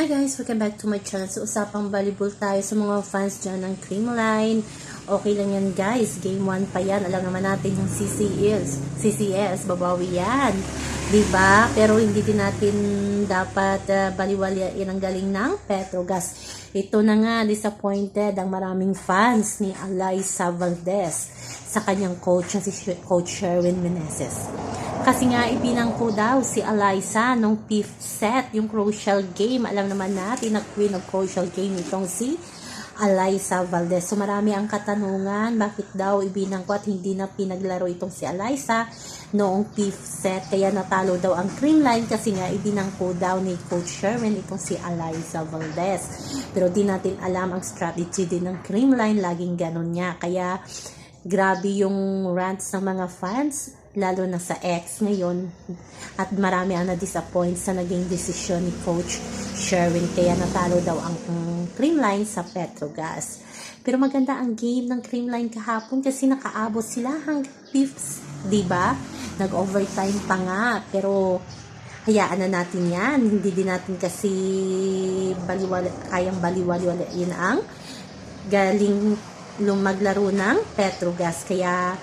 Hi guys! Welcome back to my channel. So, usapang volleyball tayo sa mga fans dyan ng Creamline. Okay lang yan guys. Game 1 pa yan. Alam naman natin yung CCS. Babawi yan. Diba? Pero hindi din natin dapat baliwalain ang galing ng Petrogas. Ito na nga, disappointed ang maraming fans ni Alyssa Valdez sa kanyang coach na si Coach Sherwin Meneses. Kasi nga, ibinangko daw si Alyssa nung 5th set, yung crucial game. Alam naman natin na queen of crucial game itong si Alyssa Valdez. So, marami ang katanungan, bakit daw ibinangko at hindi na pinaglaro itong si Alyssa noong 5th set. Kaya natalo daw ang Creamline kasi nga, ibinangko daw ni Coach Sherwin itong si Alyssa Valdez. Pero di natin alam ang strategy din ng Creamline, laging ganun niya. Kaya, grabe yung rants ng mga fans, lalo na sa X ngayon, at marami ang na-disappoint sa naging desisyon ni Coach Sherwin, kaya natalo daw ang Creamline sa Petrogas. Pero maganda ang game ng Creamline kahapon kasi nakaabot sila hanggang 5th, diba? Nag-overtime pa nga, pero hayaan na natin yan. Hindi din natin kasi kayang baliwalain ang galing maglaro ng Petrogas, kaya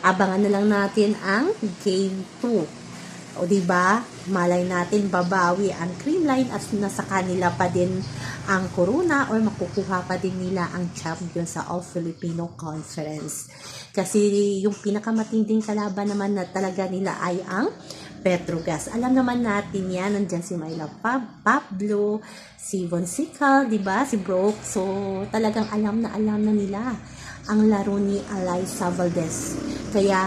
abangan na lang natin ang game 2. O diba, malay natin babawi ang Creamline at nasa kanila pa din ang corona or makukuha pa din nila ang champion sa All-Filipino Conference. Kasi yung pinakamatinding kalaban naman na talaga nila ay ang Petrogas. Alam naman natin yan, nandyan si Myla Pablo, si Von Sical, diba, si Brooke. So, talagang alam na nila ang laro ni Alyssa Valdez. Kaya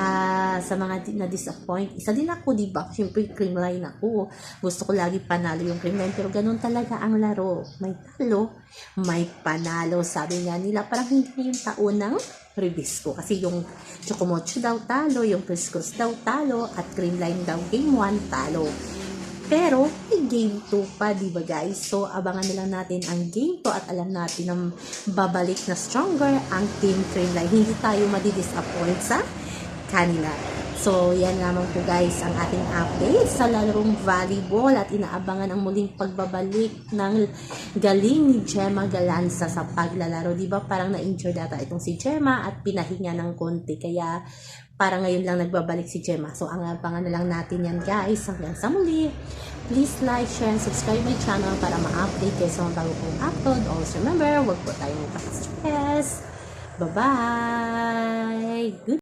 sa mga na-disappoint, isa din ako, diba? Siyempre, Creamline ako. Gusto ko lagi panalo yung Creamline, pero ganun talaga ang laro. May talo, may panalo. Sabi nga nila, parang hindi na yung taon ng Rebisco. Kasi yung Chocomocho daw talo, yung Priscos daw talo, at Creamline daw game 1 talo. Pero, may game 2 pa, diba guys? So, abangan na lang natin ang game 2 at alam natin na babalik na stronger ang Team Creamline. Hindi tayo madi-disappoint sa kanila. So, yan naman po guys ang ating update sa larong volleyball at inaabangan ang muling pagbabalik ng galing ni Gemma Galanza sa paglalaro. Diba parang na-injured data itong si Gemma at pinahinga ng konti. Kaya parang ngayon lang nagbabalik si Gemma. So, ang abangan na lang natin yan guys. Hanggang sa muli. Please like, share, and subscribe my channel para ma-update kayo sa mga bago kong upload. Also remember, huwag po tayong magpa-stress. Bye-bye!